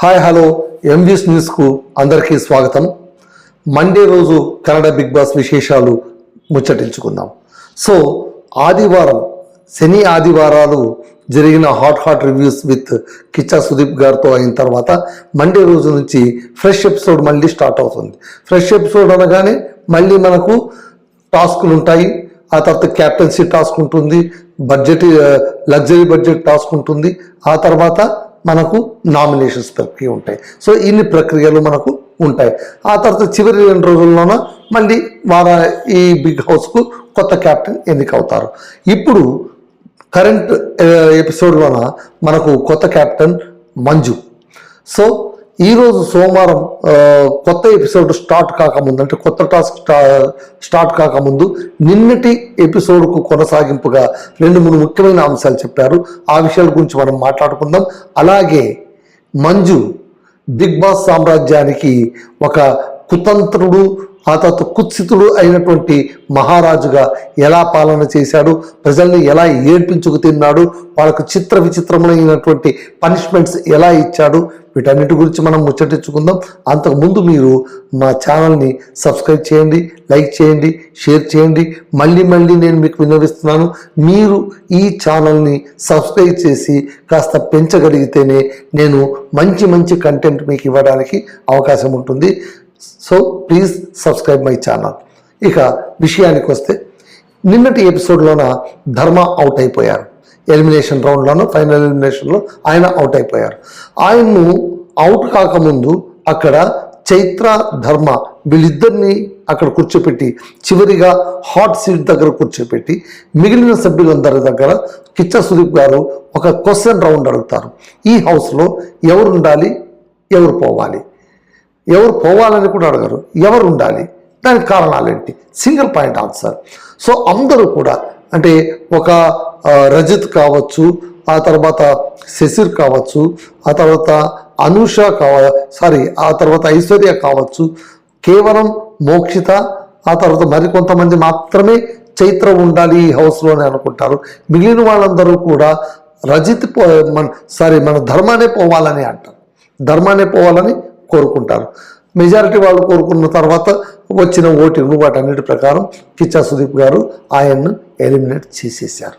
Hi hello MVS న్యూస్కు అందరికీ స్వాగతం. మండే రోజు కన్నడ బిగ్ బాస్ విశేషాలు ముచ్చటించుకుందాం. సో ఆదివారం శని ఆదివారాలు జరిగిన hot reviews with Kichcha Sudeep గారితో అయిన తర్వాత మండే రోజు నుంచి ఫ్రెష్ ఎపిసోడ్ మళ్ళీ స్టార్ట్ అవుతుంది. ఫ్రెష్ ఎపిసోడ్ అనగానే మళ్ళీ మనకు టాస్కులు ఉంటాయి. ఆ తర్వాత క్యాప్టెన్సీ టాస్క్ ఉంటుంది, లగ్జరీ బడ్జెట్ టాస్క్ ఉంటుంది. ఆ తర్వాత మనకు నామినేషన్స్ ప్రక్రియ ఉంటాయి. సో ఇన్ని ప్రక్రియలు మనకు ఉంటాయి. ఆ తర్వాత చివరి 2 రోజుల్లోన మళ్ళీ ఈ బిగ్ హౌస్కు కొత్త క్యాప్టెన్ ఎన్నికవుతారు. ఇప్పుడు కరెంట్ ఎపిసోడ్లోన మనకు కొత్త క్యాప్టెన్ మంజు. సో ఈరోజు సోమవారం కొత్త ఎపిసోడ్ స్టార్ట్ కాకముందు, అంటే కొత్త టాస్క్ స్టార్ట్ కాకముందు నిన్నటి ఎపిసోడ్కు కొనసాగింపుగా 2-3 ముఖ్యమైన అంశాలు చెప్పారు. ఆ విషయాల గురించి మనం మాట్లాడుకుందాం. అలాగే మంజు బిగ్ బాస్ సామ్రాజ్యానికి ఒక కుతంత్రుడు, ఆ తర్వాత కుత్సితుడు అయినటువంటి మహారాజుగా ఎలా పాలన చేశాడు, ప్రజల్ని ఎలా ఏడ్పించుకు తిన్నాడు, వాళ్ళకు చిత్ర విచిత్రమైనటువంటి పనిష్మెంట్స్ ఎలా ఇచ్చాడు, వీటన్నిటి గురించి మనం ముచ్చటించుకుందాం. అంతకుముందు మీరు మా ఛానల్ని సబ్స్క్రైబ్ చేయండి, లైక్ చేయండి, షేర్ చేయండి. మళ్ళీ నేను మీకు విన్నవిస్తున్నాను, మీరు ఈ ఛానల్ని సబ్స్క్రైబ్ చేసి కాస్త పెంచగలిగితేనే నేను మంచి కంటెంట్ మీకు ఇవ్వడానికి అవకాశం ఉంటుంది. So please subscribe my channel. ఇక విషయానికి వస్తే, నిన్నటి ఎపిసోడ్లోన ధర్మ అవుట్ అయిపోయారు. ఎలిమినేషన్ రౌండ్లోనూ ఫైనల్ ఎలిమినేషన్లో ఆయన అవుట్ అయిపోయారు. ఆయన్ను అవుట్ కాకముందు అక్కడ చైత్ర, ధర్మ వీళ్ళిద్దరినీ అక్కడ కూర్చోపెట్టి చివరిగా హాట్ సీట్ దగ్గర కూర్చోపెట్టి మిగిలిన సభ్యులందరి దగ్గర కిచ్చా సుదీప్ గారు ఒక క్వశ్చన్ రౌండ్ అడుగుతారు. ఈ హౌస్లో ఎవరు ఉండాలి, ఎవరు పోవాలి, ఎవరు పోవాలని కూడా అడగరు, ఎవరు ఉండాలి, దానికి కారణాలేంటి, సింగిల్ పాయింట్ ఆన్సర్. సో అందరూ కూడా, అంటే ఒక రజత్ కావచ్చు, ఆ తర్వాత శశిర్ కావచ్చు, ఆ తర్వాత అనూష ఆ తర్వాత ఐశ్వర్య కావచ్చు, కేవలం మోక్షిత, ఆ తర్వాత మరికొంతమంది మాత్రమే చైత్ర ఉండాలి ఈ హౌస్లోనే అనుకుంటారు. మిగిలిన వాళ్ళందరూ కూడా మన ధర్మానే పోవాలని అంటారు, ధర్మానే పోవాలని కోరుకుంటారు. మెజారిటీ వాళ్ళు కోరుకున్న తర్వాత వచ్చిన ఓటింగ్ వాటన్నిటి ప్రకారం కిచ్చా సుదీప్ గారు ఆయన్ను ఎలిమినేట్ చేసేసారు.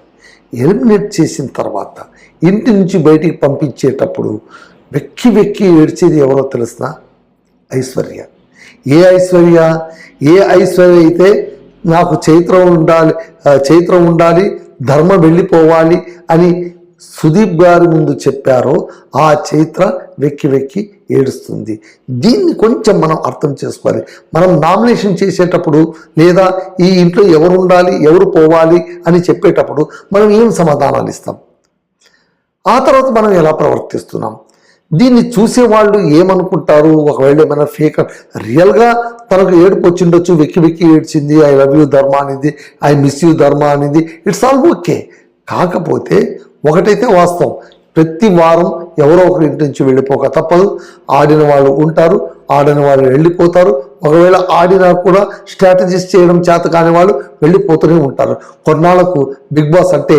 ఎలిమినేట్ చేసిన తర్వాత ఇంటి నుంచి బయటికి పంపించేటప్పుడు వెక్కి ఏడ్చేది ఎవరో తెలుసిన? ఐశ్వర్య. ఏ ఐశ్వర్య అయితే నాకు చైత్ర ఉండాలి, ధర్మ వెళ్ళిపోవాలి అని సుదీప్ గారి ముందు చెప్పారో ఆ చైత్ర వెక్కి ఏడుస్తుంది. దీన్ని కొంచెం మనం అర్థం చేసుకోవాలి. మనం నామినేషన్ చేసేటప్పుడు లేదా ఈ ఇంట్లో ఎవరు ఉండాలి, ఎవరు పోవాలి అని చెప్పేటప్పుడు మనం ఏం సమాధానాలు ఇస్తాం, ఆ తర్వాత మనం ఎలా ప్రవర్తిస్తున్నాం, దీన్ని చూసేవాళ్ళు ఏమనుకుంటారు, ఒకవేళ ఏమైనా ఫేక్, రియల్గా తనకు ఏడుపు వచ్చిండొచ్చు, వెక్కి ఏడ్చింది, ఐ లవ్ యూ ధర్మ అనేది, ఐ మిస్ యూ ధర్మ అనేది, ఇట్స్ ఆల్ ఓకే. కాకపోతే ఒకటైతే వాస్తవం, ప్రతి వారం ఎవరో ఒకరి ఇంటి నుంచి వెళ్ళిపోక తప్పదు. ఆడిన వాళ్ళు ఉంటారు, ఆడని వాళ్ళు వెళ్ళిపోతారు. ఒకవేళ ఆడినా కూడా స్ట్రాటజీస్ చేయడం చేత కాని వాళ్ళు వెళ్ళిపోతూనే ఉంటారు. కొన్నాళ్లకు బిగ్ బాస్ అంటే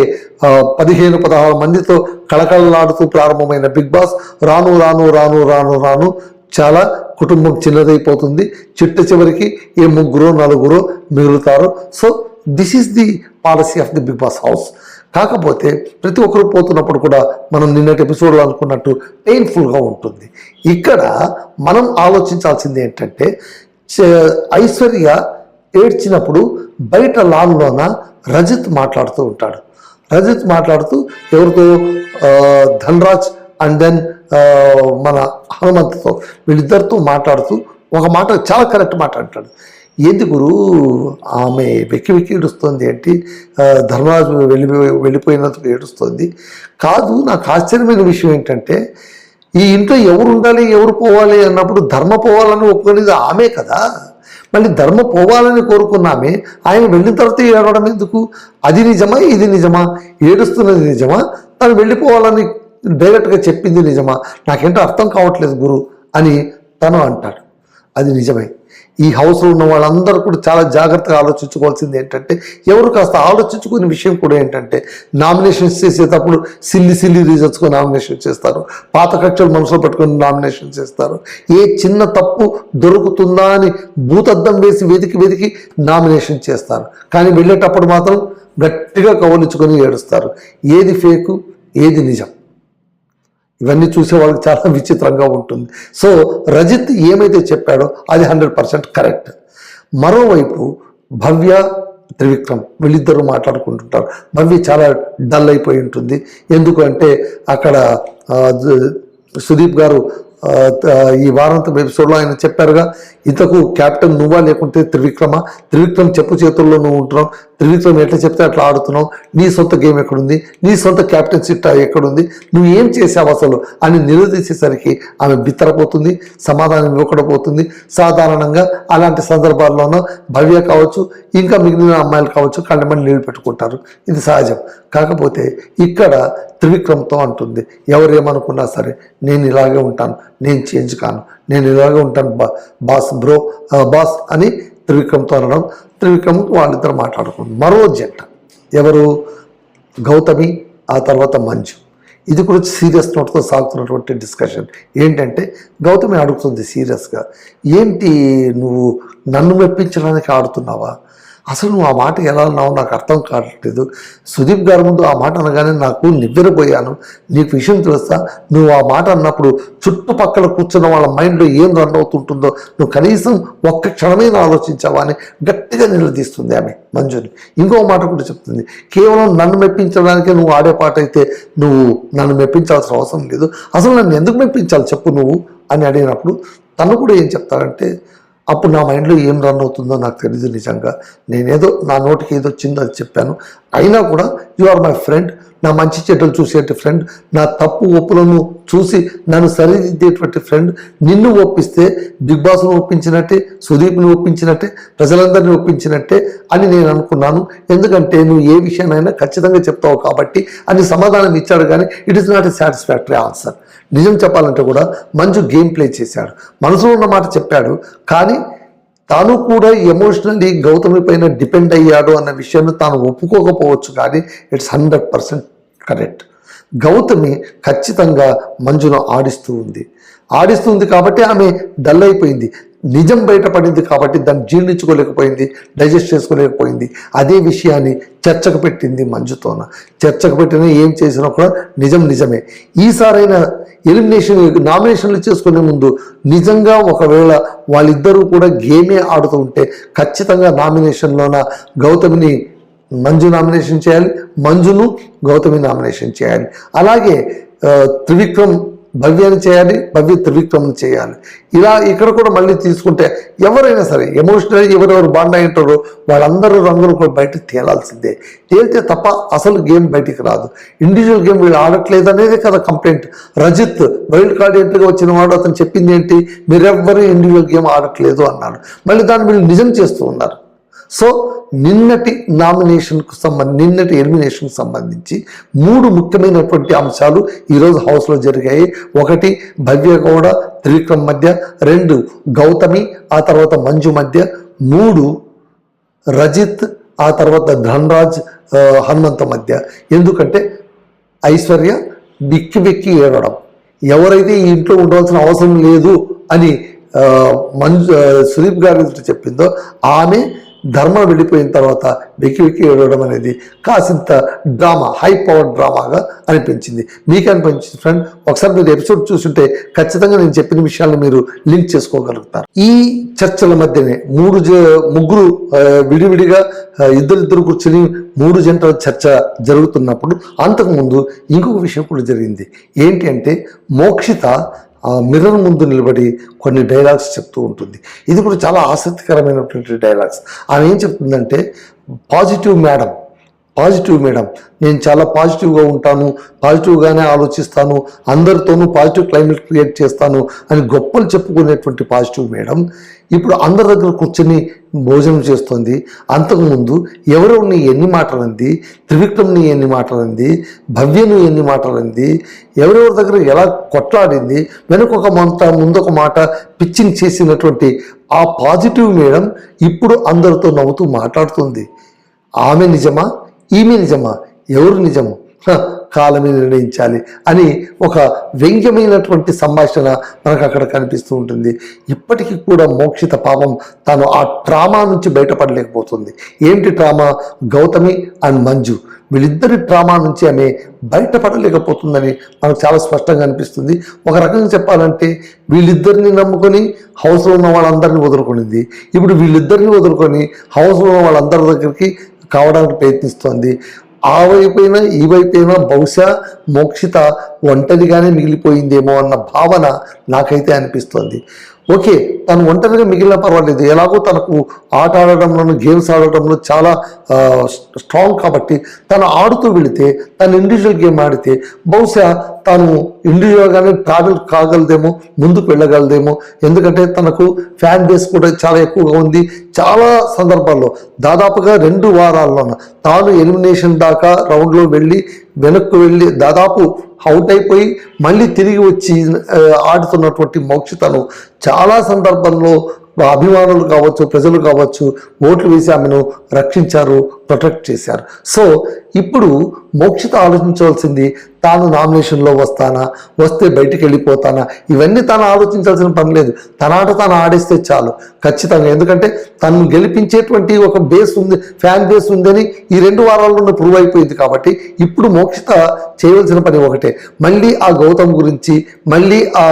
15-16 మందితో కళకళలాడుతూ ప్రారంభమైన బిగ్ బాస్ రాను చాలా కుటుంబం చిన్నదైపోతుంది. చివరికి ఏ 3-4 మిగులుతారు. So this is the policy of the Bigg Boss house. కాకపోతే ప్రతి ఒక్కరు పోతున్నప్పుడు కూడా మనం నిన్నటి ఎపిసోడ్లో అనుకున్నట్టు పెయిన్ఫుల్గా ఉంటుంది. ఇక్కడ మనం ఆలోచించాల్సింది ఏంటంటే, ఐశ్వర్య ఏడ్చినప్పుడు బయట లాన్లోన రజత్ మాట్లాడుతూ ఉంటాడు. రజత్ మాట్లాడుతూ ఎవరితో, ధనరాజ్ అండ్ దెన్ మన హనుమంత్తో, వీళ్ళిద్దరితో మాట్లాడుతూ ఒక మాట, చాలా కరెక్ట్ మాట అంటాడు. ఏంది గురు ఆమె వెక్కి ఏడుస్తుంది ఏంటి, ధర్మరాజు వెళ్ళిపోయినందుకు ఏడుస్తుంది కాదు. నాకు ఆశ్చర్యమైన విషయం ఏంటంటే, ఈ ఇంట్లో ఎవరు ఉండాలి, ఎవరు పోవాలి అన్నప్పుడు ధర్మ పోవాలని ఒప్పుకునేది ఆమె కదా. మళ్ళీ ధర్మ పోవాలని కోరుకున్నామే, ఆయన వెళ్ళిన తర్వాత ఏడవడం ఎందుకు? అది నిజమా, ఇది నిజమా, ఏడుస్తున్నది నిజమా, తను వెళ్ళిపోవాలని డైరెక్ట్గా చెప్పింది నిజమా, నాకేంటో అర్థం కావట్లేదు గురు అని తను అంటాడు. అది నిజమే. ఈ హౌస్లో ఉన్న వాళ్ళందరూ కూడా చాలా జాగ్రత్తగా ఆలోచించుకోవాల్సింది ఏంటంటే, ఎవరు కాస్త ఆలోచించుకునే విషయం కూడా ఏంటంటే, నామినేషన్స్ చేసేటప్పుడు సిల్లి రీజన్స్తో నామినేషన్ చేస్తారు, పాత కక్షలు మనసులో పెట్టుకొని నామినేషన్ చేస్తారు. ఏ చిన్న తప్పు దొరుకుతుందా అని భూతద్దం వేసి వెతికి నామినేషన్ చేస్తారు. కానీ వెళ్ళేటప్పుడు మాత్రం గట్టిగా కవలించుకొని ఏడుస్తారు. ఏది ఫేకు, ఏది నిజం, ఇవన్నీ చూసే వాళ్ళకి చాలా విచిత్రంగా ఉంటుంది. సో రజిత్ ఏమైతే చెప్పాడో అది 100% కరెక్ట్. మరోవైపు భవ్య, త్రివిక్రమ్ వీళ్ళిద్దరూ మాట్లాడుకుంటుంటారు. భవ్య చాలా డల్ అయిపోయి ఉంటుంది. ఎందుకంటే అక్కడ సుదీప్ గారు ఈ వారాంతం ఎపిసోడ్లో ఆయన చెప్పారుగా, ఇంతకు క్యాప్టెన్ నువ్వా లేకుంటే త్రివిక్రమ్ చెప్పు చేతుల్లో నువ్వు ఉంటున్నావు, త్రివిక్రమ్ ఎట్లా చెప్తే అట్లా ఆడుతున్నావు, నీ సొంత గేమ్ ఎక్కడుంది, నీ సొంత క్యాప్టెన్సీ ఎక్కడుంది, నువ్వు ఏం చేసావు అసలు అని నిలదీసేసరికి ఆమె బిత్తరపోతుంది, సమాధానం ఇవ్వకపోతుంది. సాధారణంగా అలాంటి సందర్భాల్లోనూ భవ్య కావచ్చు, ఇంకా మిగిలిన అమ్మాయిలు కావచ్చు, కళ్ళమని నీళ్ళు పెట్టుకుంటారు, ఇది సహజం. కాకపోతే ఇక్కడ త్రివిక్రమ్తో అంటుంది, ఎవరేమనుకున్నా సరే నేను ఇలాగే ఉంటాను, నేను చేంజ్ కాను, నేను ఇలాగే ఉంటాను బాస్ అని త్రివిక్రమ్తో అనడం. త్రివిక్రమ్ వాళ్ళిద్దరు మాట్లాడుకున్నారు. మరో జంట ఎవరు, గౌతమి ఆ తర్వాత మంజు. ఇది కూడా సీరియస్ నోట్తో సాగుతున్నటువంటి డిస్కషన్. ఏంటంటే గౌతమి అడుగుతుంది సీరియస్గా, ఏంటి నువ్వు నన్ను మెప్పించడానికి ఆడుతున్నావా, అసలు నువ్వు ఆ మాట ఎలా అన్నావు నాకు అర్థం కావట్లేదు. సుదీప్ గారి ముందు ఆ మాట అనగానే నాకు నివ్వెరపోయాను. నీకు విషయం తెలుస్తా, నువ్వు ఆ మాట అన్నప్పుడు చుట్టుపక్కల కూర్చున్న వాళ్ళ మైండ్లో ఏం రన్ అవుతుంటుందో నువ్వు కనీసం ఒక్క క్షణమైనా ఆలోచించావా అని గట్టిగా నిలదీస్తుంది ఆమె మంజుని. ఇంకో మాట కూడా చెప్తుంది, కేవలం నన్ను మెప్పించడానికే నువ్వు ఆడే పాట అయితే నువ్వు నన్ను మెప్పించాల్సిన అవసరం లేదు, అసలు నన్ను ఎందుకు మెప్పించాలి చెప్పు నువ్వు అని అడిగినప్పుడు తను కూడా ఏం చెప్తారంటే, అప్పుడు నా మైండ్లో ఏం రన్ అవుతుందో నాకు తెలియదు, నిజంగా నేనేదో నా నోటికి ఏదో వచ్చిందో అది చెప్పాను, అయినా కూడా యు ఆర్ మై ఫ్రెండ్, నా మంచి చెడ్డలు చూసేటి ఫ్రెండ్, నా తప్పు ఒప్పులను చూసి నన్ను సరిదిద్దేటువంటి ఫ్రెండ్, నిన్ను ఒప్పిస్తే బిగ్ బాస్ను ఒప్పించినట్టే, సుదీప్ని ఒప్పించినట్టే, ప్రజలందరినీ ఒప్పించినట్టే అని నేను అనుకున్నాను. ఎందుకంటే నువ్వు ఏ విషయానైనా ఖచ్చితంగా చెప్తావు కాబట్టి అని సమాధానం ఇచ్చాడు. కానీ it is not a satisfactory answer. నిజం చెప్పాలంటే కూడా మంజు గేమ్ ప్లే చేశాడు, మనసులో ఉన్న మాట చెప్పాడు, కానీ తాను కూడా ఎమోషనల్లీ గౌతమి పైన డిపెండ్ అయ్యాడు అన్న విషయాన్ని తాను ఒప్పుకోకపోవచ్చు, కానీ ఇట్స్ 100% కరెక్ట్. గౌతమి ఖచ్చితంగా మంజును ఆడిస్తుంది కాబట్టి ఆమె డల్ అయిపోయింది. నిజం బయటపడింది కాబట్టి దాన్ని జీర్ణించుకోలేకపోయింది, డైజెస్ట్ చేసుకోలేకపోయింది. అదే విషయాన్ని చర్చకు పెట్టింది మంజుతోన. చర్చకు పెట్టిన ఏం చేసినా కూడా నిజమే. ఈసారైనా నామినేషన్లు చేసుకునే ముందు నిజంగా ఒకవేళ వాళ్ళిద్దరూ కూడా గేమే ఆడుతూ ఉంటే ఖచ్చితంగా నామినేషన్లోన మంజు నామినేషన్ చేయాలి, మంజును గౌతమి నామినేషన్ చేయాలి. అలాగే త్రివిక్రమ్ భవ్యాన్ని చేయాలి, భవ్య త్రివిక్రమ్ని చేయాలి. ఇలా ఇక్కడ కూడా మళ్ళీ తీసుకుంటే ఎవరైనా సరే ఎమోషనల్ ఎవరెవరు బాండ్ అయింటారో వాళ్ళందరూ రంగులు కూడా బయటకు తేలాల్సిందే. తేలితే తప్ప అసలు గేమ్ బయటికి రాదు. ఇండివిజువల్ గేమ్ వీళ్ళు ఆడట్లేదు అనేది కదా కంప్లైంట్. రజిత్ వైల్డ్ కార్డ్ ఎంట్రీగా వచ్చిన వాడు అతను చెప్పింది ఏంటి, మీరెవ్వరూ ఇండివిజువల్ గేమ్ ఆడట్లేదు అన్నాడు. మళ్ళీ దాన్ని వీళ్ళు నిజం చేస్తూ ఉన్నారు. సో నిన్నటి ఎలిమినేషన్కి సంబంధించి 3 ముఖ్యమైనటువంటి అంశాలు ఈరోజు హౌస్లో జరిగాయి. 1 భవ్య గౌడ త్రివిక్రమ్ మధ్య, 2 గౌతమి ఆ తర్వాత మంజు మధ్య, 3 రజిత్ ఆ తర్వాత ధనరాజ్ హనుమంత మధ్య. ఎందుకంటే ఐశ్వర్య వెక్కి ఏడవడం, ఎవరైతే ఈ ఇంట్లో ఉండవలసిన అవసరం లేదు అని సుదీప్ గారి చెప్పిందో ఆమె ధర్మ వెళ్ళిపోయిన తర్వాత వెక్కి ఏడవడం అనేది కాసింత డ్రామా, హై పవర్ డ్రామాగా అనిపించింది. మీకు అనిపించింది ఫ్రెండ్? ఒకసారి మీరు ఎపిసోడ్ చూస్తుంటే ఖచ్చితంగా నేను చెప్పిన విషయాలను మీరు లింక్ చేసుకోగలుగుతారు. ఈ చర్చల మధ్యనే ముగ్గురు విడివిడిగా ఇద్దరు కూర్చొని 3 జంటల చర్చ జరుగుతున్నప్పుడు అంతకుముందు ఇంకొక విషయం కూడా జరిగింది. ఏంటి అంటే మోక్షిత మిర్రర్ ముందు నిలబడి కొన్ని డైలాగ్స్ చెప్తూ ఉంటుంది. ఇది కూడా చాలా ఆసక్తికరమైనటువంటి డైలాగ్స్. ఆమె ఏం చెప్తుందంటే, పాజిటివ్ మేడం, నేను చాలా పాజిటివ్గా ఉంటాను, పాజిటివ్గానే ఆలోచిస్తాను, అందరితోనూ పాజిటివ్ క్లైమేట్ క్రియేట్ చేస్తాను అని గొప్పలు చెప్పుకునేటువంటి పాజిటివ్ మేడం ఇప్పుడు అందరి దగ్గర కూర్చొని భోజనం చేస్తుంది. అంతకుముందు ఎవరెవరిని ఎన్ని మాటలంది, త్రివిక్రమ్ని ఎన్ని మాటలంది, భవ్యను ఎన్ని మాటలంది, ఎవరెవరి దగ్గర ఎలా కొట్లాడింది, వెనుకొక మాట ముందొక మాట పిచ్చింగ్ చేసినటువంటి ఆ పాజిటివ్ మేడం ఇప్పుడు అందరితో నవ్వుతూ మాట్లాడుతుంది. ఆమె నిజమా, ఈమె నిజమా, ఎవరు నిజము కాలమే నిర్ణయించాలి అని ఒక వ్యంగ్యమైనటువంటి సంభాషణ మనకు అక్కడ కనిపిస్తూ ఉంటుంది. ఇప్పటికీ కూడా మోక్షిత పాపం తను ఆ ట్రామా నుంచి బయటపడలేకపోతుంది. ఏంటి ట్రామా? గౌతమి అండ్ మంజు వీళ్ళిద్దరి ట్రామా నుంచి ఆమె బయటపడలేకపోతుందని మనకు చాలా స్పష్టంగా అనిపిస్తుంది. ఒక రకంగా చెప్పాలంటే వీళ్ళిద్దరిని నమ్ముకొని హౌస్లో ఉన్న వాళ్ళందరినీ వదులుకొనింది. ఇప్పుడు వీళ్ళిద్దరిని వదులుకొని హౌస్లో ఉన్న వాళ్ళందరి దగ్గరికి కావడానికి ప్రయత్నిస్తోంది. ఆ వైపైనా ఈ వైపైనా బహుశా మోక్షిత ఒంటరిగానే మిగిలిపోయిందేమో అన్న భావన నాకైతే అనిపిస్తోంది. ఓకే, తను ఒంటరిగా మిగిలిన పర్వాలేదు, ఎలాగో తనకు ఆట ఆడడంలోనూ గేమ్స్ ఆడడంలో చాలా స్ట్రాంగ్ కాబట్టి తను ఆడుతూ వెళితే, తను ఇండివిజువల్ గేమ్ ఆడితే బహుశా తాను ఇండివిజువల్గానే ట్రావెల్ కాగలదేమో, ముందుకు వెళ్ళగలదేమో. ఎందుకంటే తనకు ఫ్యాన్ బేస్ కూడా చాలా ఎక్కువగా ఉంది. చాలా సందర్భాల్లో దాదాపుగా 2 వారాల్లోన తాను ఎలిమినేషన్ దాకా రౌండ్లో వెళ్ళి వెనక్కు వెళ్ళి దాదాపు అవుట్ అయిపోయి మళ్ళీ తిరిగి వచ్చి ఆడుతున్నటువంటి మోక్షితను చాలా సందర్భంలో అభిమానులు కావచ్చు, ప్రజలు కావచ్చు ఓట్లు వేసి ఆమెను రక్షించారు, ప్రొటెక్ట్ చేశారు. సో ఇప్పుడు మోక్షిత ఆలోచించవలసింది తాను నామినేషన్లో వస్తానా, వస్తే బయటికి వెళ్ళిపోతానా, ఇవన్నీ తాను ఆలోచించాల్సిన పని లేదు. తన ఆట తాను ఆడేస్తే చాలు ఖచ్చితంగా. ఎందుకంటే తను గెలిపించేటువంటి ఒక బేస్ ఉంది, ఫ్యాన్ బేస్ ఉందని ఈ 2 వారాల్లోనే ప్రూవ్ అయిపోయింది. కాబట్టి ఇప్పుడు మోక్షిత చేయవలసిన పని ఒకటే, మళ్ళీ ఆ గౌతమ్ గురించి, మళ్ళీ ఆ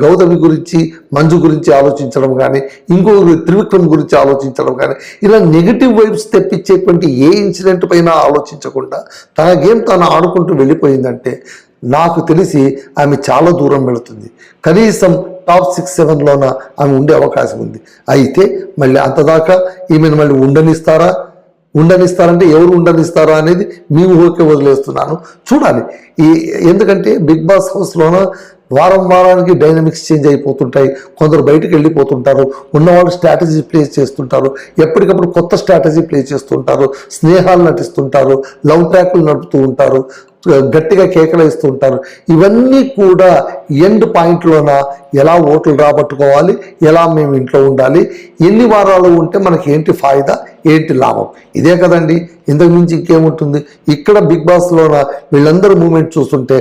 గౌతమి గురించి, మంజు గురించి ఆలోచించడం కానీ, ఇంకో త్రివిక్రమ్ గురించి ఆలోచించడం కానీ, ఇలా నెగిటివ్ వైబ్స్ తెప్పించేటువంటి ఏ ఇన్సిడెంట్ పైన ఆలోచించకుండా తన గేమ్ తాను ఆడుకుంటూ వెళ్ళిపోయిందంటే నాకు తెలిసి ఆమె చాలా దూరం వెళుతుంది. కనీసం టాప్ 6-7లోన ఆమె ఉండే అవకాశం ఉంది. అయితే మళ్ళీ అంతదాకా ఈమెను మళ్ళీ ఉండనిస్తారంటే ఎవరు ఉండనిస్తారా అనేది మీ ఊరికే వదిలేస్తున్నాను, చూడాలి. ఎందుకంటే బిగ్ బాస్ హౌస్లోన వారానికి డైనమిక్స్ చేంజ్ అయిపోతుంటాయి. కొందరు బయటకు వెళ్ళిపోతుంటారు, ఉన్నవాళ్ళు స్ట్రాటజీ ప్లే చేస్తుంటారు, ఎప్పటికప్పుడు కొత్త స్ట్రాటజీ ప్లే చేస్తుంటారు, స్నేహాలు నటిస్తుంటారు, లవ్ ట్రాక్లు నడుపుతూ ఉంటారు, గట్టిగా కేకలు వేస్తూ ఉంటారు. ఇవన్నీ కూడా ఎండ్ పాయింట్లోన ఎలా ఓట్లు రాబట్టుకోవాలి, ఎలా మేము ఇంట్లో ఉండాలి, ఎన్ని వారాలు ఉంటే మనకి ఏంటి ఫాయిదా, ఏంటి లాభం, ఇదే కదండి. ఇంతకు మించి ఇంకేముంటుంది? ఇక్కడ బిగ్ బాస్లోన వీళ్ళందరూ మూమెంట్ చూస్తుంటే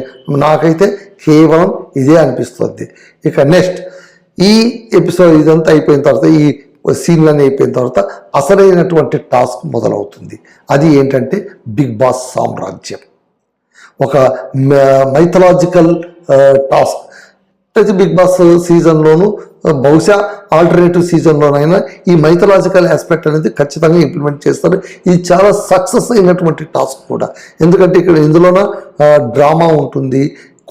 నాకైతే కేవలం ఇదే అనిపిస్తుంది. ఇక నెక్స్ట్ ఈ ఎపిసోడ్ ఇదంతా అయిపోయిన తర్వాత, ఈ సీన్లన్నీ అయిపోయిన తర్వాత అసలైనటువంటి టాస్క్ మొదలవుతుంది. అది ఏంటంటే బిగ్ బాస్ సామ్రాజ్యం, ఒక మైథలాజికల్ టాస్క్. ప్రతి బిగ్ బాస్ సీజన్లోనూ బహుశా ఆల్టర్నేటివ్ సీజన్లోనైనా ఈ మైథలాజికల్ ఆస్పెక్ట్ అనేది ఖచ్చితంగా ఇంప్లిమెంట్ చేస్తారు. ఇది చాలా సక్సెస్ అయినటువంటి టాస్క్ కూడా. ఎందుకంటే ఇక్కడ ఇందులోన డ్రామా ఉంటుంది,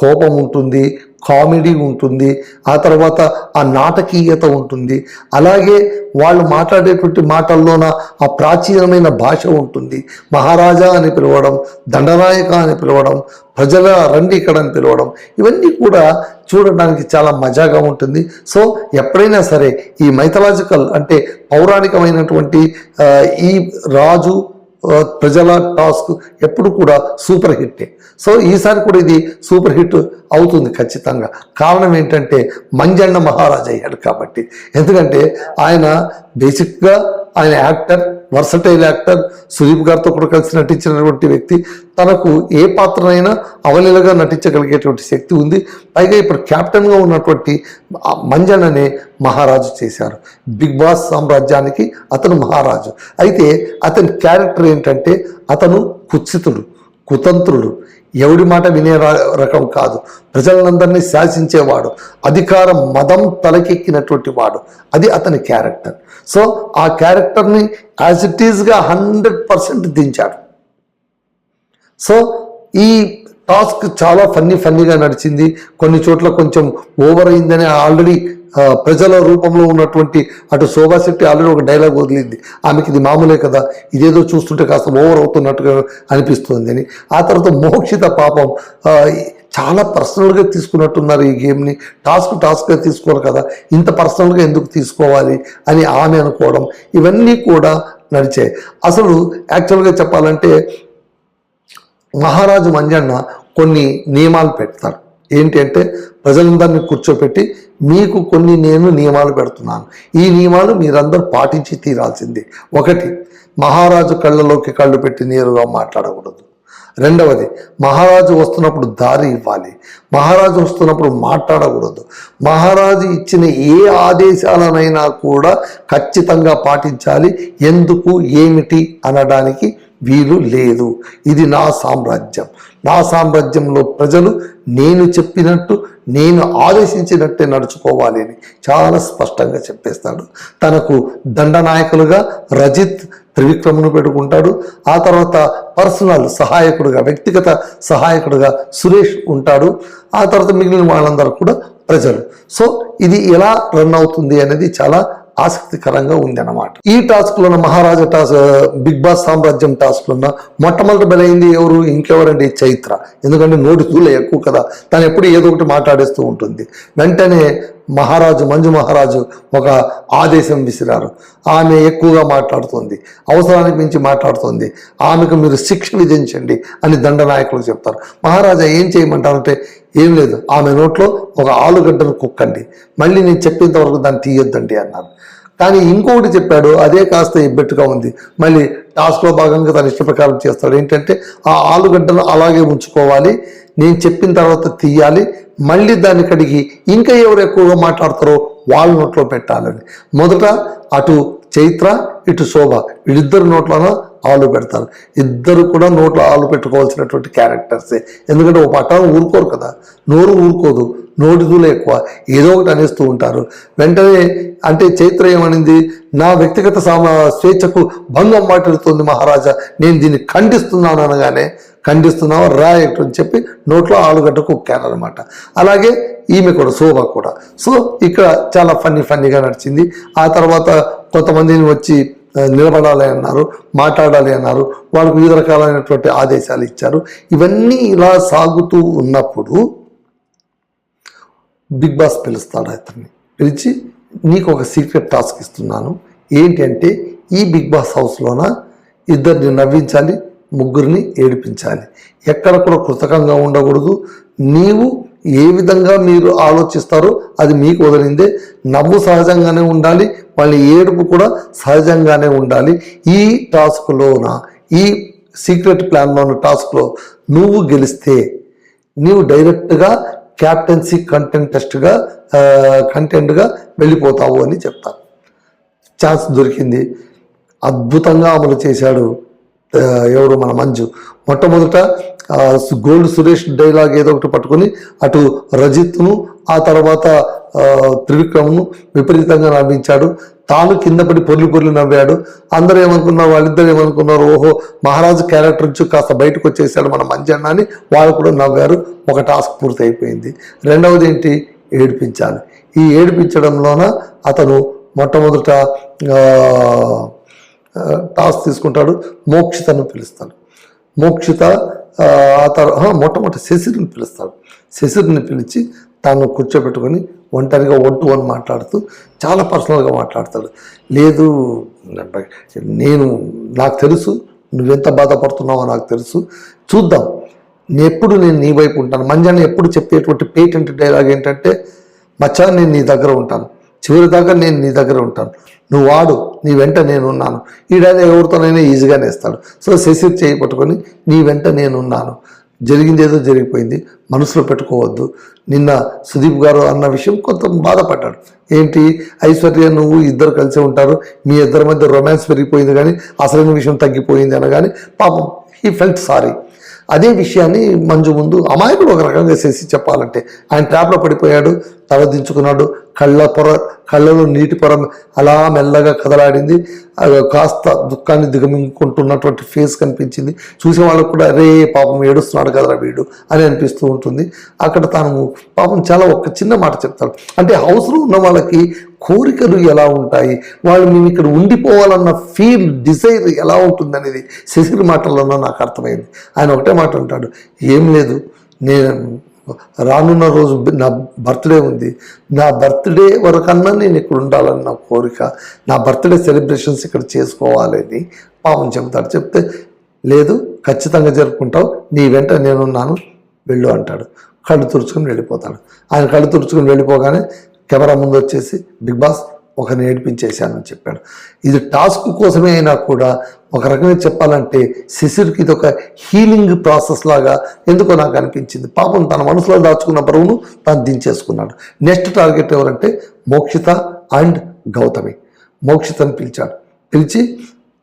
కోపం ఉంటుంది, కామెడీ ఉంటుంది, ఆ తర్వాత ఆ నాటకీయత ఉంటుంది, అలాగే వాళ్ళు మాట్లాడేటువంటి మాటల్లోన ఆ ప్రాచీనమైన భాష ఉంటుంది. మహారాజా అని పిలవడం, దండనాయక అని పిలవడం, ప్రజల రండి ఇక్కడ అని పిలవడం, ఇవన్నీ కూడా చూడడానికి చాలా మజాగా ఉంటుంది. సో ఎప్పుడైనా సరే ఈ మైథలాజికల్ అంటే పౌరాణికమైనటువంటి ఈ రాజు ప్రజల టాస్క్ ఎప్పుడు కూడా సూపర్ హిట్టే. సో ఈసారి కూడా ఇది సూపర్ హిట్ అవుతుంది ఖచ్చితంగా. కారణం ఏంటంటే మంజన్న మహారాజ్ అయ్యాడు కాబట్టి. ఎందుకంటే ఆయన బేసిక్గా ఆయన యాక్టర్, వర్సటైల్ యాక్టర్, సుదీప్ గారితో కూడా కలిసి నటించినటువంటి వ్యక్తి. తనకు ఏ పాత్రనైనా అవలీలగా నటించగలిగేటువంటి శక్తి ఉంది. పైగా ఇప్పుడు కెప్టెన్గా ఉన్నటువంటి మంజన్ననే మహారాజు చేశారు. బిగ్ బాస్ సామ్రాజ్యానికి అతను మహారాజు. అయితే అతని క్యారెక్టర్ ఏంటంటే అతను కుత్సితుడు, కుతంత్రుడు, ఎవడి మాట వినే రకం కాదు, ప్రజలందరినీ శాసించేవాడు, అధికార మదం తలకెక్కినటువంటి వాడు. అది అతని క్యారెక్టర్. సో ఆ క్యారెక్టర్ని యాజ్ ఇట్ ఈజ్గా 100% దించాడు. సో ఈ టాస్క్ చాలా ఫన్నీగా నడిచింది. కొన్ని చోట్ల కొంచెం ఓవర్ అయిందని ఆల్రెడీ ప్రజల రూపంలో ఉన్నటువంటి అటు శోభా శెట్టి ఆల్రెడీ ఒక డైలాగ్ వదిలింది, ఆమెకి ఇది మామూలే కదా, ఇదేదో చూస్తుంటే కాస్త ఓవర్ అవుతున్నట్టుగా అనిపిస్తుంది అని. ఆ తర్వాత మోక్షిత పాపం చాలా పర్సనల్గా తీసుకున్నట్టున్నారు ఈ గేమ్ని. టాస్క్గా తీసుకోవాలి కదా, ఇంత పర్సనల్గా ఎందుకు తీసుకోవాలి అని ఆమె అనుకోవడం, ఇవన్నీ కూడా నడిచాయి. అసలు యాక్చువల్గా చెప్పాలంటే మహారాజు మంజన్న కొన్ని నియమాలు పెడతారు. ఏంటి అంటే ప్రజలందరినీ కూర్చోపెట్టి మీకు కొన్ని నేను నియమాలు పెడుతున్నాను, ఈ నియమాలు మీరందరూ పాటించి తీరాల్సిందే. ఒకటి, మహారాజు కళ్ళలోకి కళ్ళు పెట్టి నేరుగా మాట్లాడకూడదు. రెండవది, మహారాజు వస్తున్నప్పుడు దారి ఇవ్వాలి, మహారాజు వస్తున్నప్పుడు మాట్లాడకూడదు. మహారాజు ఇచ్చిన ఏ ఆదేశాలనైనా కూడా ఖచ్చితంగా పాటించాలి. ఎందుకు ఏమిటి అనడానికి వీలు లేదు. ఇది నా సామ్రాజ్యం. నా సామ్రాజ్యంలో ప్రజలు నేను చెప్పినట్టు, నేను ఆదేశించినట్టే నడుచుకోవాలి అని చాలా స్పష్టంగా చెప్పేస్తాడు. తనకు దండనాయకులుగా రజిత్, త్రివిక్రమ్ను పెట్టుకుంటాడు. ఆ తర్వాత పర్సనల్ సహాయకుడుగా, వ్యక్తిగత సహాయకుడుగా సురేష్ ఉంటాడు. ఆ తర్వాత మిగిలిన వాళ్ళందరూ కూడా ప్రజలు. సో ఇది ఎలా రన్ అవుతుంది అనేది చాలా ఆసక్తికరంగా ఉంది అన్నమాట. ఈ టాస్క్లో మహారాజా బిగ్ బాస్ సామ్రాజ్యం టాస్క్లో మొట్టమొదటి బలైంది ఎవరు? ఇంకెవరండి? చైత్ర. ఎందుకంటే నోటి తూలే ఎక్కువ కదా, తను ఎప్పుడు ఏదో ఒకటి మాట్లాడేస్తూ ఉంటుంది. వెంటనే మంజు మహారాజు ఒక ఆదేశం విసిరారు. ఆమె ఎక్కువగా మాట్లాడుతుంది, అవసరానికి మించి మాట్లాడుతుంది, ఆమెకు మీరు శిక్ష విధించండి అని దండనాయకులు చెప్తారు. మహారాజా ఏం చేయమంటారంటే, ఏం లేదు, ఆమె నోట్లో ఒక ఆలుగడ్డను కుక్కండి, మళ్ళీ నేను చెప్పేంత వరకు దాన్ని తీయొద్దండి అన్నారు. కానీ ఇంకొకటి చెప్పాడు, అదే కాస్త ఇబ్బెట్టుగా ఉంది. మళ్ళీ టాస్క్లో భాగంగా తన ఇష్ట ప్రకారం చేస్తాడు. ఏంటంటే ఆ ఆలుగడ్డను అలాగే ఉంచుకోవాలి, నేను చెప్పిన తర్వాత తీయాలి, మళ్ళీ దాన్ని కడిగి ఇంకా ఎవరు ఎక్కువగా మాట్లాడతారో వాళ్ళ నోట్లో పెట్టాలని. మొదట అటు చైత్ర, ఇటు శోభ, వీళ్ళిద్దరు నోట్లోనూ ఆలు పెడతారు. ఇద్దరు కూడా నోట్లో ఆలు పెట్టుకోవాల్సినటువంటి క్యారెక్టర్సే. ఎందుకంటే ఒక పట్టాలు ఊరుకోరు కదా, నోరు ఊరుకోదు, నోటిదూలు ఎక్కువ, ఏదో ఒకటి అనేస్తూ ఉంటారు. వెంటనే అంటే చైత్ర ఏమనింది, నా వ్యక్తిగత స్వేచ్ఛకు భంగం మాట్లాడుతుంది మహారాజా, నేను దీన్ని ఖండిస్తున్నాను అనగానే, ఖండిస్తున్నావు రాయట్ అని చెప్పి నోట్లో ఆలుగడ్డ కుక్కారనమాట. అలాగే ఈమె కూడా, శోభ కూడా. సో ఇక్కడ చాలా ఫన్నీగా నడిచింది. ఆ తర్వాత కొంతమందిని వచ్చి నిలబడాలి అన్నారు, మాట్లాడాలి అన్నారు, వాళ్ళకు వివిధ రకాలైనటువంటి ఆదేశాలు ఇచ్చారు. ఇవన్నీ ఇలా సాగుతూ ఉన్నప్పుడు బిగ్ బాస్ పిలుస్తాడు. అతన్ని పిలిచి, నీకు ఒక సీక్రెట్ టాస్క్ ఇస్తున్నాను. ఏంటి అంటే, ఈ బిగ్ బాస్ హౌస్లోన ఇద్దరిని నవ్వించాలి, ముగ్గురిని ఏడిపించాలి, ఎక్కడ కూడా కృతకంగా ఉండకూడదు. నీవు ఏ విధంగా మీరు ఆలోచిస్తారో అది మీకు వదిలిందే. నవ్వు సహజంగానే ఉండాలి, వాళ్ళ ఏడుపు కూడా సహజంగానే ఉండాలి. ఈ టాస్క్లోన, ఈ సీక్రెట్ ప్లాన్లోని టాస్క్లో నువ్వు గెలిస్తే నీవు డైరెక్ట్గా క్యాప్టెన్సీ కంటెంట్గా వెళ్ళిపోతావు అని చెప్తాను. ఛాన్స్ దొరికింది, అద్భుతంగా అమలు చేశాడు. ఎవరు? మన మంజు. మొట్టమొదట గోల్డ్ సురేష్ డైలాగ్ ఏదో ఒకటి పట్టుకొని అటు రజిత్ను, ఆ తర్వాత త్రివిక్రమ్ను విపరీతంగా నవ్వించాడు. తాను కింద పడి పొర్లి నవ్వాడు. అందరూ ఏమనుకున్నారు, వాళ్ళిద్దరు ఏమనుకున్నారు, ఓహో మహారాజు క్యారెక్టర్ నుంచి కాస్త బయటకు వచ్చేసాడు మన మంజన్న అని వాళ్ళు కూడా నవ్వారు. ఒక టాస్క్ పూర్తి అయిపోయింది. రెండవది ఏంటి? ఏడిపించాలి. ఈ ఏడిపించడంలోన అతను మొట్టమొదట టాస్క్ తీసుకుంటాడు, మోక్షితను పిలుస్తాడు. మోక్షిత ఆ తర్వాత మొట్టమొదటి శశిని పిలుస్తాడు. శశిని పిలిచి తాను కూర్చోబెట్టుకొని ఒంటరిగా 1-to-1 మాట్లాడుతూ చాలా పర్సనల్గా మాట్లాడతాడు. లేదు, నాకు తెలుసు నువ్వెంత బాధపడుతున్నావో నాకు తెలుసు, చూద్దాం, నేను నీ వైపు ఉంటాను. మంజాన్ని ఎప్పుడు చెప్పేటువంటి పేటెంట్ డైలాగ్ ఏంటంటే, మచ్చా నేను నీ దగ్గర ఉంటాను, చివరి దాకా నేను నీ దగ్గర ఉంటాను, నువ్వు వాడు, నీ వెంట నేనున్నాను. ఈ డైలాగ్ ఎవరితోనైనా ఈజీగానే ఇస్తాడు. సో శశి చేయి పట్టుకొని, నీ వెంట నేనున్నాను, జరిగింది ఏదో జరిగిపోయింది, మనసులో పెట్టుకోవద్దు. నిన్న సుదీప్ గారు అన్న విషయం కొంత బాధపడ్డాడు. ఏంటి, ఐశ్వర్య నువ్వు ఇద్దరు కలిసి ఉంటారు, మీ ఇద్దరి మధ్య రొమాన్స్ పెరిగిపోయింది కానీ అసలైన విషయం తగ్గిపోయింది అనగానే పాపం హీ ఫెల్ట్ సారీ. అదే విషయాన్ని మంజు ముందు అమాయకుడు ఒక రకంగా చేసి చెప్పాలంటే, ఆయన ట్రాప్లో పడిపోయాడు, తల దించుకున్నాడు, కళ్ళలో నీటి పొర అలా మెల్లగా కదలాడింది, కాస్త దుఃఖాన్ని దిగమింగుకుంటున్నటువంటి ఫేస్ కనిపించింది. చూసే వాళ్ళకు కూడా రే పాపం ఏడుస్తున్నాడు కదరా వీడు అని అనిపిస్తూ ఉంటుంది. అక్కడ తాను పాపం చాలా ఒక చిన్న మాట చెప్తాడు. అంటే హౌస్లో ఉన్న వాళ్ళకి కోరికలు ఎలా ఉంటాయి, వాళ్ళు మేము ఇక్కడ ఉండిపోవాలన్న డిజైర్ ఎలా ఉంటుంది అనేది శశిరి మాటల్లోనూ నాకు అర్థమైంది. ఆయన ఒకటే మాట అంటాడు, ఏం లేదు, నేను రానున్న రోజు నా బర్త్డే ఉంది, నా బర్త్డే వరకన్నా నేను ఇక్కడ ఉండాలని నా కోరిక, నా బర్త్డే సెలబ్రేషన్స్ ఇక్కడ చేసుకోవాలని పాపం చెప్తాడు. చెప్తే లేదు, ఖచ్చితంగా జరుపుకుంటావు, నీ వెంట నేనున్నాను, వెళ్ళు అంటాడు. కళ్ళు తుడుచుకొని వెళ్ళిపోతాడు. ఆయన కళ్ళు తుడుచుకొని వెళ్ళిపోగానే కెమెరా ముందు వచ్చేసి బిగ్ బాస్ ఒకరిని ఏడిపించేశానని చెప్పాడు. ఇది టాస్క్ కోసమే అయినా కూడా ఒక రకంగా చెప్పాలంటే శిశిర్కి ఇది ఒక హీలింగ్ ప్రాసెస్ లాగా ఎందుకో నాకు అనిపించింది. పాపం తన మనసులో దాచుకున్న బరువును తాను దించేసుకున్నాడు. నెక్స్ట్ టార్గెట్ ఎవరంటే మోక్షిత అండ్ గౌతమి. మోక్షితను పిలిచాడు, పిలిచి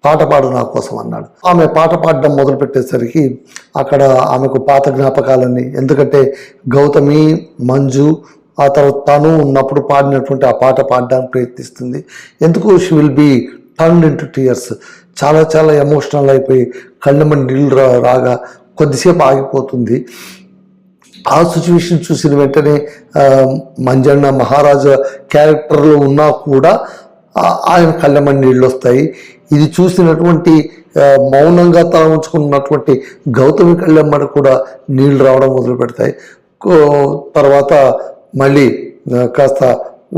పాట పాడు నా కోసం అన్నాడు. ఆమె పాట పాడడం మొదలు పెట్టేసరికి అక్కడ ఆమెకు పాత జ్ఞాపకాలన్నీ, ఎందుకంటే గౌతమి, మంజు ఆ తర్వాత తను ఉన్నప్పుడు పాడినటువంటి ఆ పాట పాడడానికి ప్రయత్నిస్తుంది. ఎందుకు she will be turn into tears, చాలా చాలా ఎమోషనల్ అయిపోయి కళ్ళెమ్మడి నీళ్ళు రాగా కొద్దిసేపు ఆగిపోతుంది. ఆ సిచ్యువేషన్ చూసిన వెంటనే మంజన్న మహారాజా క్యారెక్టర్లో ఉన్నా కూడా ఆయన కళ్ళెమ్మడి నీళ్ళు వస్తాయి. ఇది చూసినటువంటి మౌనంగా తల ఉంచుకున్నటువంటి గౌతమి కళ్ళెమ్మడి కూడా నీళ్ళు రావడం మొదలు పెడతాయి. తర్వాత మళ్ళీ కాస్త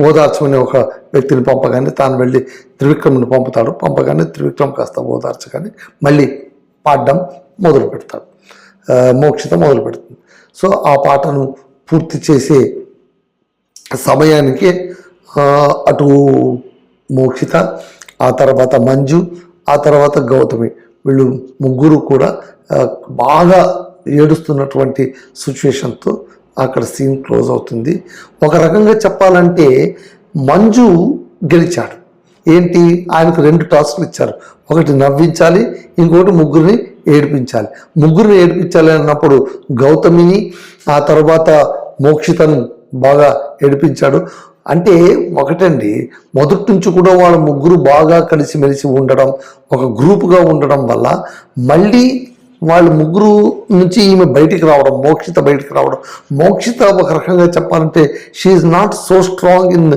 ఓదార్చమని ఒక వ్యక్తిని పంపగానే తాను వెళ్ళి త్రివిక్రమ్ని పంపుతాడు. పంపగానే త్రివిక్రమ్ కాస్త ఓదార్చగానే మళ్ళీ పాడడం మొదలు పెడతాడు. మోక్షిత మొదలు పెడుతుంది. సో ఆ పాటను పూర్తి చేసే సమయానికి అటు మోక్షిత, ఆ తర్వాత మంజు, ఆ తర్వాత గౌతమి, వీళ్ళు ముగ్గురు కూడా బాగా ఏడుస్తున్నటువంటి సిచ్యువేషన్తో అక్కడ సీన్ క్లోజ్ అవుతుంది. ఒక రకంగా చెప్పాలంటే మంజు గెలిచాడు. ఏంటి, ఆయనకు 2 టాస్క్లు ఇచ్చారు. ఒకటి నవ్వించాలి, ఇంకోటి ముగ్గురిని ఏడిపించాలి. ముగ్గురిని ఏడిపించాలి అన్నప్పుడు గౌతమిని, ఆ తర్వాత మోక్షితను బాగా ఏడిపించాడు. అంటే ఒకటండి, మొదటి నుంచి కూడా వాళ్ళ ముగ్గురు బాగా కలిసిమెలిసి ఉండడం, ఒక గ్రూపుగా ఉండడం వల్ల మళ్ళీ వాళ్ళ ముగ్గురు నుంచి ఈమె బయటికి రావడం, మోక్షిత బయటికి రావడం. మోక్షిత ఒక రకంగా చెప్పాలంటే she's not so strong in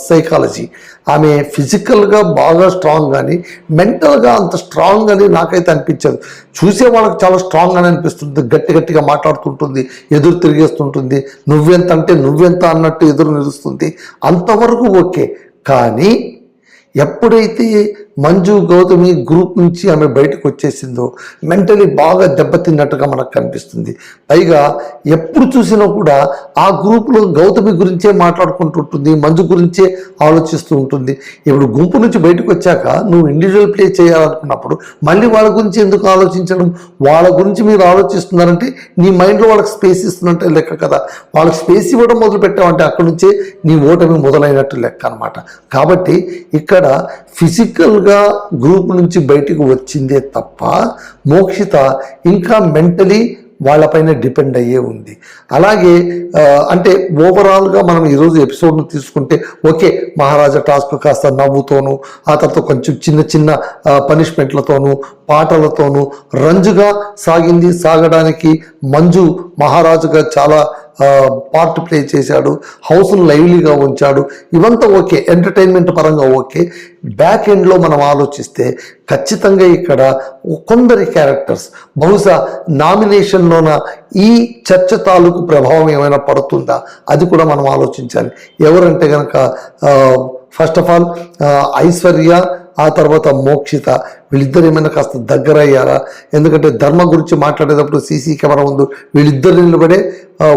psychology. ఆమె ఫిజికల్గా బాగా స్ట్రాంగ్ కానీ మెంటల్గా అంత స్ట్రాంగ్ అని నాకైతే అనిపించదు. చూసే వాళ్ళకి చాలా స్ట్రాంగ్ అని అనిపిస్తుంది. గట్టి గట్టిగా మాట్లాడుతుంటుంది, ఎదురు తిరిగేస్తుంటుంది, నువ్వెంత అంటే నువ్వెంత అన్నట్టు ఎదురు నిలుస్తుంది. అంతవరకు ఓకే. కానీ ఎప్పుడైతే మంజు గౌతమి గ్రూప్ నుంచి ఆమె బయటకు వచ్చేసిందో మెంటలీ బాగా దెబ్బతిన్నట్టుగా మనకు కనిపిస్తుంది. పైగా ఎప్పుడు చూసినా కూడా ఆ గ్రూప్లో గౌతమి గురించే మాట్లాడుకుంటుంటుంది, మంజు గురించే ఆలోచిస్తూ ఉంటుంది. ఇప్పుడు గుంపు నుంచి బయటకు వచ్చాక నువ్వు ఇండివిజువల్ ప్లే చేయాలనుకున్నప్పుడు మళ్ళీ వాళ్ళ గురించి ఎందుకు ఆలోచించడం? వాళ్ళ గురించి మీరు ఆలోచిస్తున్నారంటే నీ మైండ్లో వాళ్ళకి స్పేస్ ఇస్తున్నట్టే లెక్క కదా. వాళ్ళకి స్పేస్ ఇవ్వడం మొదలు పెట్టామంటే అక్కడి నుంచే నీ ఓటమి మొదలైనట్టు లెక్క అనమాట. కాబట్టి ఇక్కడ ఫిజికల్గా గ్రూప్ నుంచి బయటకు వచ్చిందే తప్ప మోక్షిత ఇంకా మెంటలీ వాళ్ళపైన డిపెండ్ అయ్యే ఉంది. అలాగే అంటే ఓవరాల్గా మనం ఈరోజు ఎపిసోడ్ను తీసుకుంటే ఓకే, మహారాజా టాస్క్ కాస్త నవ్వుతోనూ, ఆ తర్వాత కొంచెం చిన్న చిన్న పనిష్మెంట్లతోనూ, పాటలతోనూ రంజుగా సాగింది. సాగడానికి మంజు మహారాజుగా చాలా పార్ట్ ప్లే చేశాడు, హౌస్ను లైవ్లీగా ఉంచాడు. ఇవంతా ఓకే, ఎంటర్టైన్మెంట్ పరంగా ఓకే. బ్యాక్ ఎండ్లో మనం ఆలోచిస్తే ఖచ్చితంగా ఇక్కడ కొందరి క్యారెక్టర్స్ బహుశా నామినేషన్లోన ఈ చర్చ తాలూకు ప్రభావం ఏమైనా పడుతుందా అది కూడా మనం ఆలోచించాలి. ఎవరంటే కనుక ఫస్ట్ ఆఫ్ ఆల్ ఐశ్వర్య, ఆ తర్వాత మోక్షిత, వీళ్ళిద్దరు ఏమైనా కాస్త దగ్గర అయ్యారా? ఎందుకంటే ధర్మ గురించి మాట్లాడేటప్పుడు సీసీ కెమెరా ముందు వీళ్ళిద్దరు నిలబడే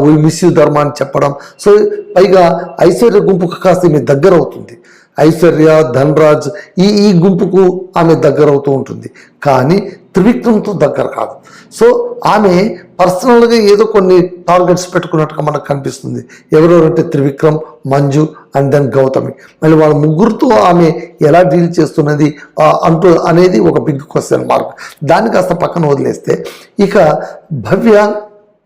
విల్ మిస్ యూ ధర్మ అని చెప్పడం. సో పైగా ఐశ్వర్య గుంపుకు కాస్త ఈమె దగ్గర అవుతుంది. ఐశ్వర్య, ధనరాజ్ ఈ గుంపుకు ఆమె దగ్గర అవుతూ ఉంటుంది, కానీ త్రివిక్రమ్తో దగ్గర కాదు. సో ఆమె పర్సనల్గా ఏదో కొన్ని టార్గెట్స్ పెట్టుకున్నట్టుగా మనకు కనిపిస్తుంది. ఎవరెవరంటే త్రివిక్రమ్, మంజు అండ్ దెన్ గౌతమి. మళ్ళీ వాళ్ళ ముగ్గురుతో ఆమె ఎలా డీల్ చేస్తున్నది అంటూ అనేది ఒక బిగ్ క్వశ్చన్ మార్క్. దాన్ని కాస్త పక్కన వదిలేస్తే ఇక భవ్య,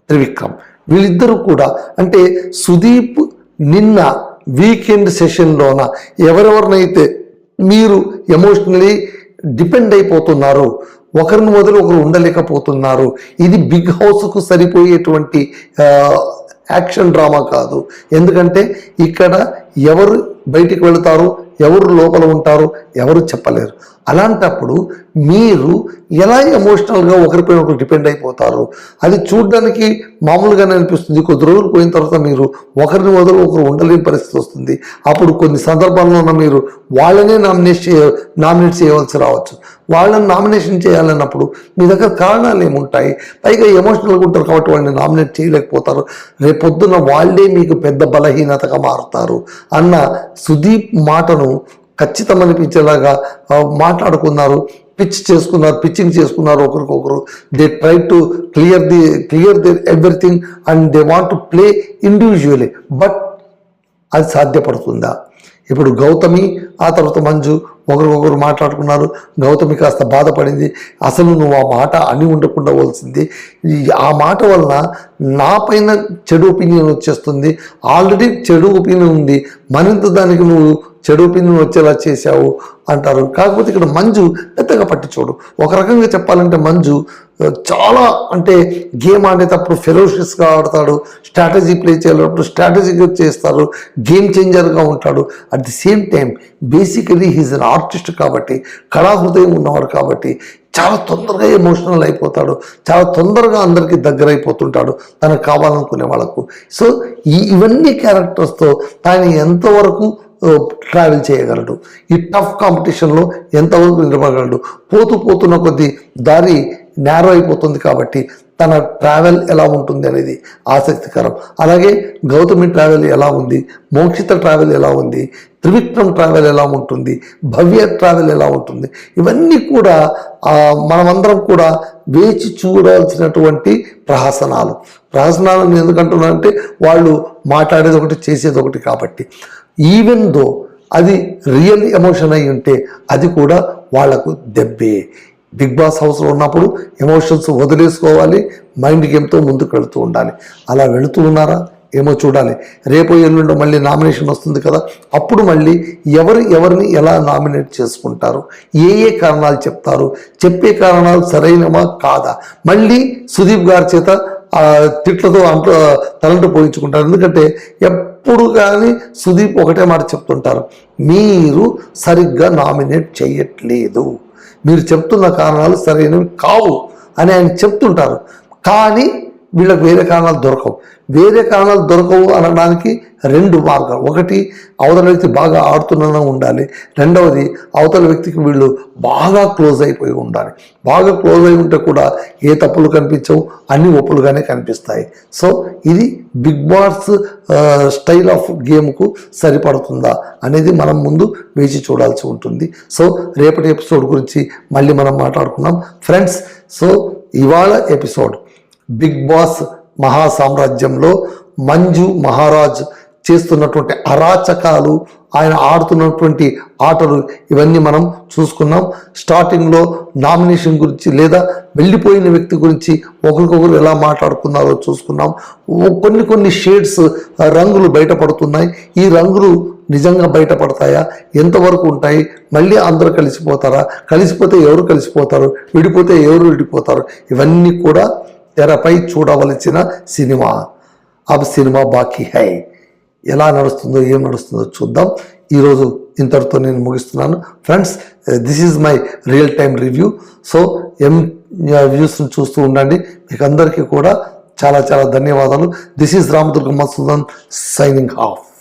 త్రివిక్రమ్ వీళ్ళిద్దరూ కూడా అంటే సుదీప్ నిన్న వీకెండ్ సెషన్లోన ఎవరెవరినైతే మీరు ఎమోషనలీ డిపెండ్ అయిపోతున్నారు, ఒకరిని వదిలి ఒకరు ఉండలేకపోతున్నారు, ఇది బిగ్ హౌస్కు సరిపోయేటువంటి యాక్షన్ డ్రామా కాదు. ఎందుకంటే ఇక్కడ ఎవరు బయటికి వెళతారు, ఎవరు లోపల ఉంటారో ఎవరు చెప్పలేరు. అలాంటప్పుడు మీరు ఎలా ఎమోషనల్గా ఒకరిపై ఒకరు డిపెండ్ అయిపోతారు? అది చూడడానికి మామూలుగానే అనిపిస్తుంది. కొద్ది రోజులు పోయిన తర్వాత మీరు ఒకరిని వదిలి ఒకరు ఉండలేని పరిస్థితి వస్తుంది. అప్పుడు కొన్ని సందర్భాల్లో మీరు వాళ్ళనే నామినేట్ చేయవలసి రావచ్చు. వాళ్ళని నామినేషన్ చేయాలన్నప్పుడు మీ దగ్గర కారణాలు ఏముంటాయి? పైగా ఎమోషనల్గా ఉంటారు కాబట్టి వాళ్ళని నామినేట్ చేయలేకపోతారు. రేపొద్దున వాళ్ళే మీకు పెద్ద బలహీనతగా మారుతారు అన్న సుదీప్ మాటను ఖచ్చితమనిపించేలాగా మాట్లాడుకున్నారు, పిచ్చింగ్ చేసుకున్నారు ఒకరికొకరు. They try to clear the everything and they want to play individually. But అది సాధ్యపడుతుందా? ఇప్పుడు గౌతమి ఆ తర్వాత మంజు ఒకరికొకరు మాట్లాడుకున్నారు. గౌతమి కాస్త బాధపడింది. అసలు నువ్వు ఆ మాట అని ఉండకుండా పోల్సింది, ఆ మాట వలన నా పైన చెడు ఒపీనియన్ వచ్చేస్తుంది. ఆల్రెడీ చెడు ఒపీనియన్ ఉంది, మరింత దానికి నువ్వు చెడు ఒపీనియన్ వచ్చేలా చేశావు అంటారు. కాకపోతే ఇక్కడ మంజు పెద్దగా పట్టించోడు. ఒక రకంగా చెప్పాలంటే మంజు చాలా అంటే గేమ్ ఆడేటప్పుడు ఫెరోషియస్గా ఆడతాడు, స్ట్రాటజీ ప్లే చేయాలన్నప్పుడు స్ట్రాటజీగా చేస్తారు, గేమ్ చేంజర్గా ఉంటాడు. At the same time basically he's an artist కాబట్టి, కళాహృదయం ఉన్నవాడు కాబట్టి చాలా తొందరగా ఎమోషనల్ అయిపోతాడు, చాలా తొందరగా అందరికీ దగ్గర అయిపోతుంటాడు తనకు కావాలనుకునే వాళ్ళకు. సో ఇవన్నీ క్యారెక్టర్స్తో తాను ఎంతవరకు ట్రావెల్ చేయగలడు, ఈ టఫ్ కాంపిటీషన్లో ఎంతవరకు నిలబడగలడు. పోతున్న కొద్దీ దారి నేరో అయిపోతుంది కాబట్టి తన ట్రావెల్ ఎలా ఉంటుంది అనేది ఆసక్తికరం. అలాగే గౌతమి ట్రావెల్ ఎలా ఉంది, మోక్షిత ట్రావెల్ ఎలా ఉంది, త్రివిక్రమ్ ట్రావెల్ ఎలా ఉంటుంది, భవ్య ట్రావెల్ ఎలా ఉంటుంది, ఇవన్నీ కూడా మనమందరం కూడా వేచి చూడాల్సినటువంటి ప్రహసనాలను ఎందుకంటున్నానంటే వాళ్ళు మాట్లాడేది ఒకటి చేసేది ఒకటి కాబట్టి. ఈవెన్ దో అది రియల్ ఎమోషన్ అయి ఉంటే అది కూడా వాళ్లకు దెబ్బే. బిగ్ బాస్ హౌస్లో ఉన్నప్పుడు ఎమోషన్స్ వదిలేసుకోవాలి, మైండ్ గేమ్తో ముందుకు వెళుతూ ఉండాలి. అలా వెళుతూ ఉన్నారా ఏమో చూడాలి. రేపు ఎల్లుండో మళ్ళీ నామినేషన్ వస్తుంది కదా, అప్పుడు మళ్ళీ ఎవరిని ఎలా నామినేట్ చేసుకుంటారు, ఏ కారణాలు చెప్తారు, చెప్పే కారణాలు సరైనవా కాదా, మళ్ళీ సుదీప్ గారి చేత తిట్లతో తలంటు పోయించుకుంటారు. ఎందుకంటే ఎప్పుడు కానీ సుదీప్ ఒకటే మాట చెప్తుంటారు, మీరు సరిగ్గా నామినేట్ చేయట్లేదు, మీరు చెప్తున్న కారణాలు సరైనవి కావు అని ఆయన చెప్తుంటారు. కానీ వీళ్ళకి వేరే కారణాలు దొరకవు అనడానికి రెండు మార్గాలు. ఒకటి, అవతల వ్యక్తి బాగా ఆడుతున్నా ఉండాలి. రెండవది, అవతల వ్యక్తికి వీళ్ళు బాగా క్లోజ్ అయిపోయి ఉండాలి. బాగా క్లోజ్ అయి ఉంటే కూడా ఏ తప్పులు కనిపించవు, అన్ని ఒప్పులుగానే కనిపిస్తాయి. సో ఇది బిగ్ బాస్ స్టైల్ ఆఫ్ గేమ్కు సరిపడుతుందా అనేది మనం ముందు వేచి చూడాల్సి ఉంటుంది. సో రేపటి ఎపిసోడ్ గురించి మళ్ళీ మనం మాట్లాడుకున్నాం ఫ్రెండ్స్. సో ఇవాళ ఎపిసోడ్ బిగ్ బాస్ మహాసామ్రాజ్యంలో మంజు మహారాజ్ చేస్తున్నటువంటి అరాచకాలు, ఆయన ఆడుతున్నటువంటి ఆటలు, ఇవన్నీ మనం చూసుకున్నాం. స్టార్టింగ్లో నామినేషన్ గురించి లేదా వెళ్ళిపోయిన వ్యక్తి గురించి ఒకరికొకరు ఎలా మాట్లాడుకున్నారో చూసుకున్నాం. కొన్ని షేడ్స్, రంగులు బయటపడుతున్నాయి. ఈ రంగులు నిజంగా బయటపడతాయా, ఎంతవరకు ఉంటాయి, మళ్ళీ అందరూ కలిసిపోతారా, కలిసిపోతే ఎవరు కలిసిపోతారు, విడిపోతే ఎవరు విడిపోతారు, ఇవన్నీ కూడా తెరపై చూడవలసిన సినిమా. అబ్ సినిమా బాకీ హై. ఎలా నడుస్తుందో ఏం నడుస్తుందో చూద్దాం. ఈరోజు ఇంతటితో నేను ముగిస్తున్నాను friends. This is my real time review. So వ్యూస్ని చూస్తూ ఉండండి. మీకు అందరికీ కూడా చాలా చాలా ధన్యవాదాలు. This is Ramadurga Madhusudan signing of.